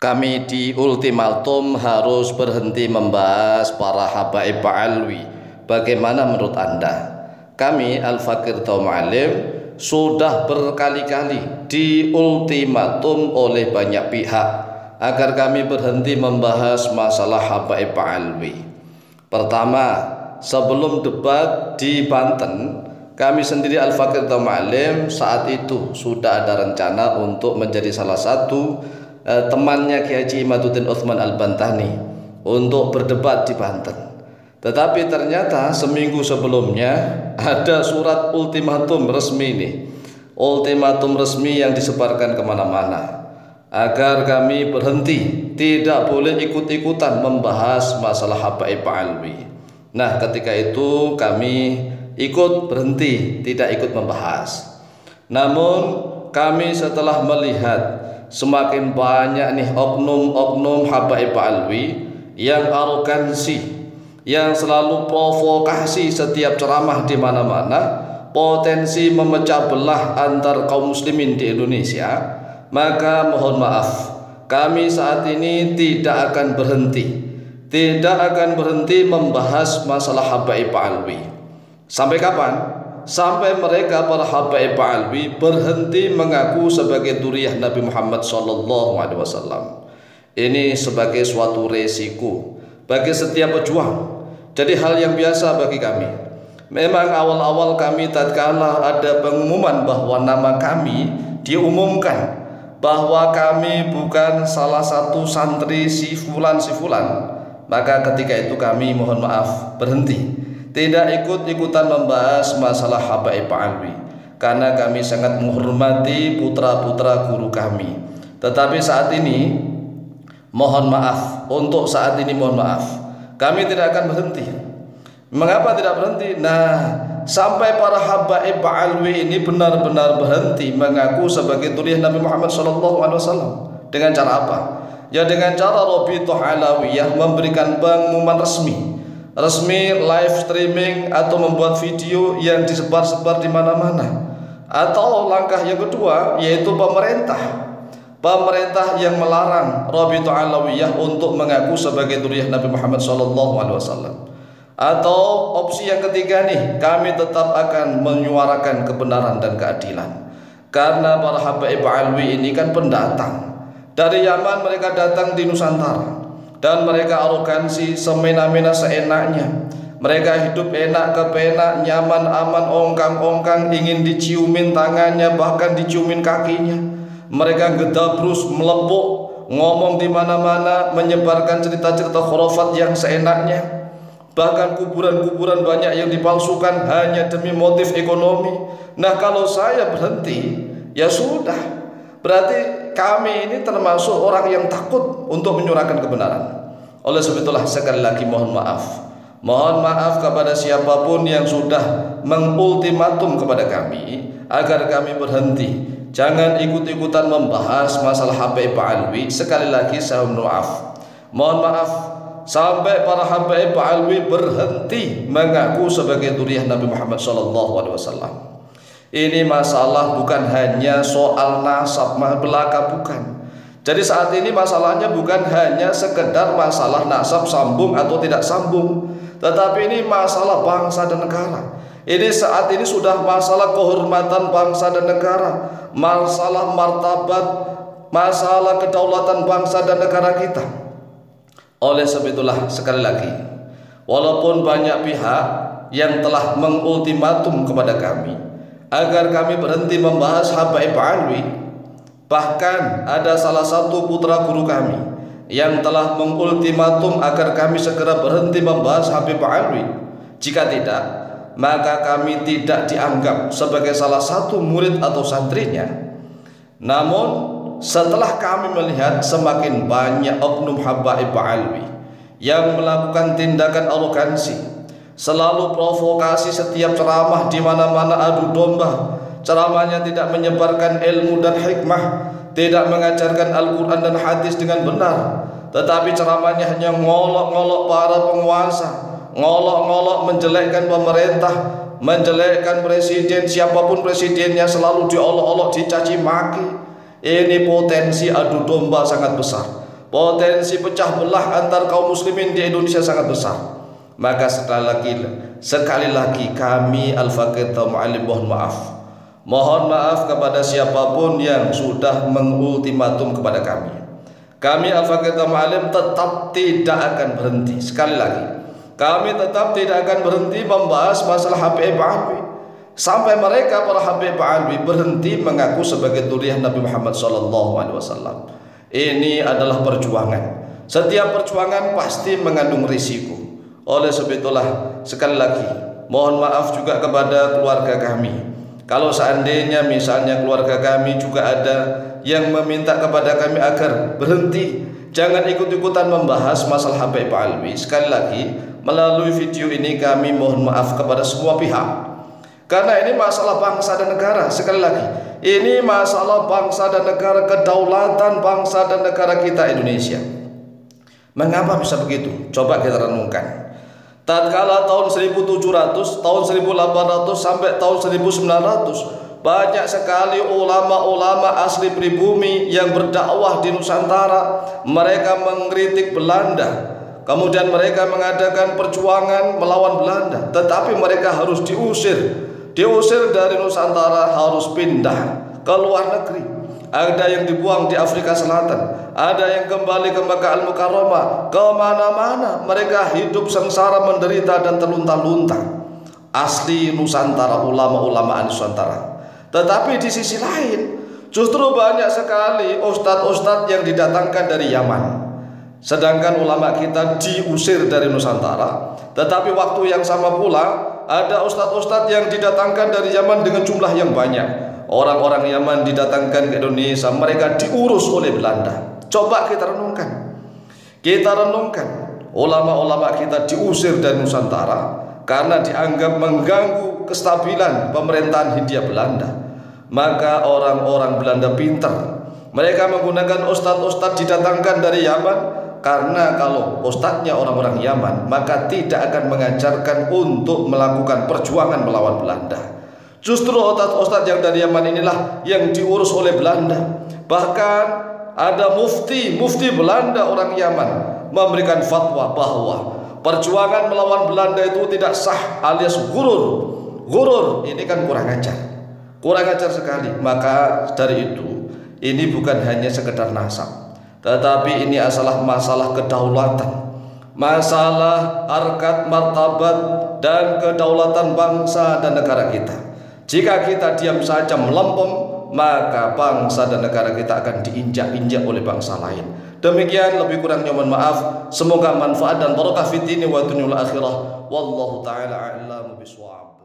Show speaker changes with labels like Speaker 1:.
Speaker 1: Kami di ultimatum harus berhenti membahas para habaib Alwi. Bagaimana menurut Anda? Kami Al-Fakir Taum Alim sudah berkali-kali di ultimatum oleh banyak pihak agar kami berhenti membahas masalah habaib Alwi. Pertama, sebelum debat di Banten, kami sendiri Al-Fakir Taum Alim saat itu sudah ada rencana untuk menjadi salah satu temannya Kiai Haji Imaduddin Utsman Al-Bantani untuk berdebat di Banten. Tetapi ternyata seminggu sebelumnya ada surat ultimatum resmi nih, ultimatum resmi yang disebarkan kemana-mana agar kami berhenti, tidak boleh ikut-ikutan membahas masalah habaib Alwi. Nah, ketika itu kami ikut berhenti, tidak ikut membahas. Namun kami setelah melihat semakin banyak nih oknum-oknum habaib Alwi yang arogansi, yang selalu provokasi setiap ceramah di mana-mana, potensi memecah belah antar kaum muslimin di Indonesia. Maka mohon maaf, kami saat ini tidak akan berhenti membahas masalah habaib Alwi. Sampai kapan? Sampai mereka para habaib Alwi berhenti mengaku sebagai dzurriyyah Nabi Muhammad SAW. Ini sebagai suatu resiko bagi setiap pejuang. Jadi hal yang biasa bagi kami. Memang awal-awal kami tatkala ada pengumuman bahwa nama kami diumumkan bahwa kami bukan salah satu santri si fulan, maka ketika itu kami mohon maaf berhenti, tidak ikut-ikutan membahas masalah habaib Alwi, karena kami sangat menghormati putra-putra guru kami. Tetapi saat ini mohon maaf, untuk saat ini mohon maaf, kami tidak akan berhenti. Mengapa tidak berhenti? Nah, sampai para habaib Alwi ini benar-benar berhenti mengaku sebagai dzurriyyah Nabi Muhammad SAW. Dengan cara apa? Ya dengan cara Rabithah Alawiyah memberikan pengumuman resmi live streaming atau membuat video yang disebar-sebar di mana-mana. Atau langkah yang kedua yaitu pemerintah yang melarang Rabithah Alawiyah untuk mengaku sebagai dzurriyyah Nabi Muhammad SAW. Atau opsi yang ketiga nih, kami tetap akan menyuarakan kebenaran dan keadilan, karena para habaib Alwi ini kan pendatang dari Yaman, mereka datang di Nusantara dan mereka arogansi semena-mena seenaknya. Mereka hidup enak kepenak, nyaman, aman, ongkang-ongkang, ingin diciumin tangannya, bahkan diciumin kakinya. Mereka gedabrus, melepuk, ngomong di mana-mana, menyebarkan cerita-cerita khurafat yang seenaknya. Bahkan kuburan-kuburan banyak yang dipalsukan hanya demi motif ekonomi. Nah, kalau saya berhenti, ya sudah, berarti kami ini termasuk orang yang takut untuk menyuarakan kebenaran. Oleh sebab itulah sekali lagi mohon maaf kepada siapapun yang sudah mengultimatum kepada kami agar kami berhenti. Jangan ikut-ikutan membahas masalah habaib Alwi. Sekali lagi saya mohon maaf sampai para habaib Alwi berhenti mengaku sebagai dzurriyyah Nabi Muhammad SAW. Ini masalah bukan hanya soal nasab belaka, bukan. Jadi saat ini masalahnya bukan hanya sekedar masalah nasab sambung atau tidak sambung, tetapi ini masalah bangsa dan negara. Ini saat ini sudah masalah kehormatan bangsa dan negara, masalah martabat, masalah kedaulatan bangsa dan negara kita. Oleh sebab itulah sekali lagi, walaupun banyak pihak yang telah mengultimatum kepada kami agar kami berhenti membahas habaib Alwi, bahkan ada salah satu putra guru kami yang telah mengultimatum agar kami segera berhenti membahas Habib Alwi. Jika tidak, maka kami tidak dianggap sebagai salah satu murid atau santrinya. Namun setelah kami melihat semakin banyak oknum habaib Alwi yang melakukan tindakan arogansi, selalu provokasi setiap ceramah di mana-mana, adu domba, ceramahnya tidak menyebarkan ilmu dan hikmah, tidak mengajarkan Al-Quran dan hadis dengan benar, tetapi ceramahnya hanya ngolok-ngolok para penguasa, ngolok-ngolok menjelekkan pemerintah, menjelekkan presiden, siapapun presidennya selalu diolok-olok, dicaci maki. Ini potensi adu domba sangat besar. potensi pecah belah antar kaum muslimin di Indonesia sangat besar. Maka sekali lagi kami Al-Faqih Mu'allim mohon maaf kepada siapapun yang sudah mengultimatum kepada kami. Kami Al-Faqih Mu'allim tetap tidak akan berhenti. Sekali lagi, kami tetap tidak akan berhenti membahas masalah Habib Alwi sampai mereka para Habib Alwi berhenti mengaku sebagai dzurriyyah Nabi Muhammad SAW. Ini adalah perjuangan. Setiap perjuangan pasti mengandung risiko. Oleh sebab itulah sekali lagi mohon maaf juga kepada keluarga kami. Kalau seandainya misalnya keluarga kami juga ada yang meminta kepada kami agar berhenti, jangan ikut-ikutan membahas masalah Habib Alwi. Sekali lagi melalui video ini kami mohon maaf kepada semua pihak, karena ini masalah bangsa dan negara. Sekali lagi, ini masalah bangsa dan negara, kedaulatan bangsa dan negara kita Indonesia. Mengapa bisa begitu? Coba kita renungkan. Tatkala tahun 1700, tahun 1800 sampai tahun 1900, banyak sekali ulama-ulama asli pribumi yang berdakwah di Nusantara. Mereka mengkritik Belanda, kemudian mereka mengadakan perjuangan melawan Belanda, tetapi mereka harus diusir dari Nusantara, harus pindah ke luar negeri. Ada yang dibuang di Afrika Selatan, ada yang kembali ke Makkah Al-Mukarramah. Kemana-mana mereka hidup sengsara, menderita dan terlunta-lunta. Asli Nusantara, ulama-ulama Nusantara. Tetapi di sisi lain, justru banyak sekali ustadz-ustadz yang didatangkan dari Yaman, sedangkan ulama kita diusir dari Nusantara. Tetapi waktu yang sama pula ada ustadz-ustadz yang didatangkan dari Yaman dengan jumlah yang banyak. Orang-orang Yaman didatangkan ke Indonesia, mereka diurus oleh Belanda. Coba kita renungkan. Ulama-ulama kita diusir dari Nusantara karena dianggap mengganggu kestabilan pemerintahan Hindia Belanda. Maka orang-orang Belanda pintar, mereka menggunakan ustadz-ustadz didatangkan dari Yaman, karena kalau ustadznya orang-orang Yaman, maka tidak akan mengajarkan untuk melakukan perjuangan melawan Belanda. Justru ustadz-ustadz yang dari Yaman inilah yang diurus oleh Belanda. Bahkan ada mufti Belanda orang Yaman memberikan fatwa bahwa perjuangan melawan Belanda itu tidak sah, alias gurur. Ini kan kurang ajar sekali. Maka dari itu, ini bukan hanya sekedar nasab, tetapi ini adalah masalah kedaulatan, masalah harkat martabat dan kedaulatan bangsa dan negara kita. Jika kita diam saja melempem, maka bangsa dan negara kita akan diinjak-injak oleh bangsa lain. Demikian, lebih kurangnya mohon maaf. Semoga manfaat dan barakah fid dini wa dunyal akhirah. Wallahu ta'ala a'lamu bishawab.